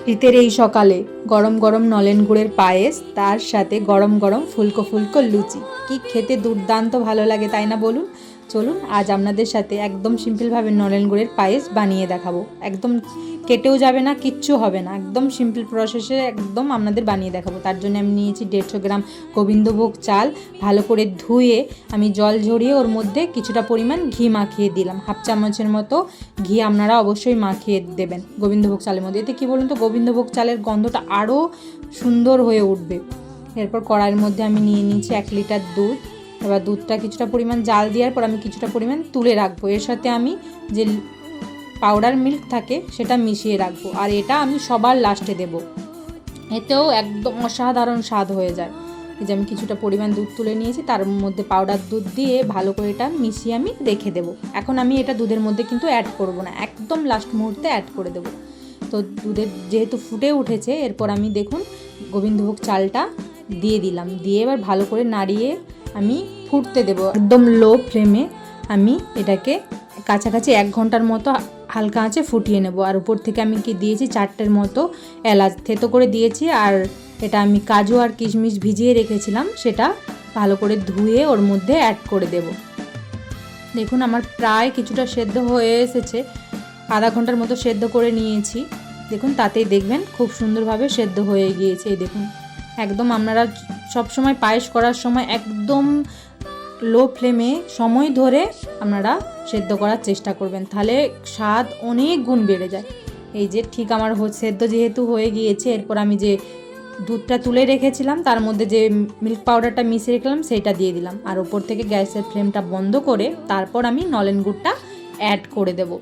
শীতের এই সকালে গরম গরম নলেন গুড়ের পায়েস, তার সাথে গরম গরম ফুলকো ফুলকো লুচি, কি খেতে দুর্দান্ত ভালো লাগে তাই না বলুন। চলুন আজ আপনাদের সাথে একদম সিম্পলভাবে নলেন গুড়ের পায়েস বানিয়ে দেখাবো। একদম কেটেও যাবে না, কিচ্ছু হবে না, একদম সিম্পল প্রসেসে একদম আপনাদের বানিয়ে দেখাবো। তার জন্য আমি নিয়েছি 150 গ্রাম গোবিন্দভোগ চাল। ভালো করে ধুয়ে আমি জল ঝরিয়ে ওর মধ্যে কিছুটা পরিমাণ ঘি মাখিয়ে দিলাম, হাফ চামচের মতো ঘি আপনারা অবশ্যই মাখিয়ে দেবেন গোবিন্দভোগ চালের মধ্যে। এতে কী বলুন তো, গোবিন্দভোগ চালের গন্ধটা আরও সুন্দর হয়ে উঠবে। এরপর কড়াইয়ের মধ্যে আমি নিয়ে নিয়েছি 1 লিটার দুধ। এবার দুধটা কিছুটা পরিমাণ জাল দেওয়ার পর আমি কিছুটা পরিমাণ তুলে রাখবো। এর সাথে আমি যে পাউডার মিল্ক থাকে সেটা মিশিয়ে রাখবো, আর এটা আমি সবার লাস্টে দেব। এতেও একদম অসাধারণ স্বাদ হয়ে যায়। এই যে আমি কিছুটা পরিমাণ দুধ তুলে নিয়েছি, তার মধ্যে পাউডার দুধ দিয়ে ভালো করে এটা মিশিয়ে আমি রেখে দেবো। এখন আমি এটা দুধের মধ্যে কিন্তু অ্যাড করব না, একদম লাস্ট মুহূর্তে অ্যাড করে দেবো। তো দুধের যেহেতু ফুটে উঠেছে, এরপর আমি দেখুন গোবিন্দভোগ চালটা দিয়ে দিলাম, দিয়ে এবার ভালো করে নাড়িয়ে আমি ফুটতে দেবো একদম লো ফ্লেমে। আমি এটাকে কাছাকাছি 1 ঘন্টার মতো হালকা আঁচে ফুটিয়ে নেব। আর উপর থেকে আমি কি দিয়েছি 4টের মতো এলাচ থেতো করে দিয়েছি। আর এটা আমি কাজু আর কিশমিশ ভিজিয়ে রেখেছিলাম, সেটা ভালো করে ধুয়ে ওর মধ্যে অ্যাড করে দেব। দেখুন আমার প্রায় কিছুটা সেদ্ধ হয়ে এসেছে, আধা ঘন্টার মতো সেদ্ধ করে নিয়েছি। দেখুন তাতেই দেখবেন খুব সুন্দরভাবে সেদ্ধ হয়ে গিয়েছে। এই দেখুন একদম আপনারা সবসময় পায়েস করার সময় একদম লো ফ্লেমে সময় ধরে আপনারা সেদ্ধ করার চেষ্টা করবেন, তাহলে স্বাদ অনেক গুণ বেড়ে যায়। এই যে ঠিক আমার সেদ্ধ যেহেতু হয়ে গিয়েছে, এরপর আমি যে দুধটা তুলে রেখেছিলাম তার মধ্যে যে মিল্ক পাউডারটা মিশিয়ে রেখেছিলাম সেইটা দিয়ে দিলাম। আর ওপর থেকে গ্যাসের ফ্লেমটা বন্ধ করে তারপর আমি নলেন গুড়টা অ্যাড করে দেব।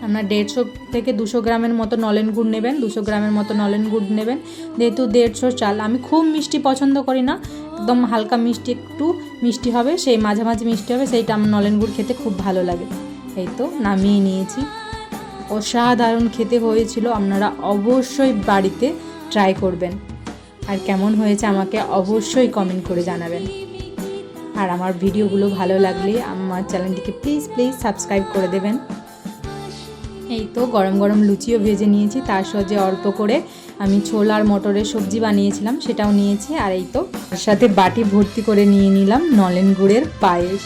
আপনার 150 থেকে 200 গ্রামের মতো নলেন গুড় নেবেন, 200 গ্রামের মতো নলেন গুড় নেবেন। যেহেতু 150 চাল, আমি খুব মিষ্টি পছন্দ করি না, একদম হালকা মিষ্টি, একটু মিষ্টি হবে, সেই মাঝামাঝি মিষ্টি হবে, সেইটা আমার নলেন গুড় খেতে খুব ভালো লাগে। এই তো নামিয়ে নিয়েছি, অসাধারণ খেতে হয়েছিল। আপনারা অবশ্যই বাড়িতে ট্রাই করবেন, আর কেমন হয়েছে আমাকে অবশ্যই কমেন্ট করে জানাবেন। আর আমার ভিডিওগুলো ভালো লাগলে আমার চ্যানেলটিকে প্লিজ সাবস্ক্রাইব করে দেবেন। এই তো গরম গরম লুচিও ভেজে নিয়েছি, তার সাথে অল্প করে আমি ছোলা আর মটরের সবজি বানিয়েছিলাম সেটাও নিয়েছি। আর এই তো তার সাথে বাটি ভর্তি করে নিয়ে নিলাম নলেন গুড়ের পায়েস,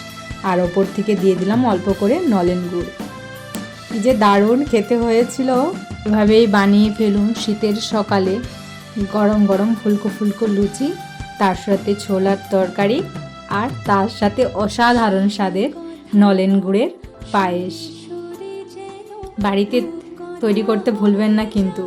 আর ওপর থেকে দিয়ে দিলাম অল্প করে নলেন গুড়। এই যে দারুণ খেতে হয়েছিল। এভাবেই বানিয়ে ফেলুন শীতের সকালে গরম গরম ফুলকো ফুলকো লুচি, তার সাথে ছোলার তরকারি, আর তার সাথে অসাধারণ স্বাদের নলেন গুড়ের পায়েস। বাড়িতে তৈরি করতে ভুলবেন না কিন্তু।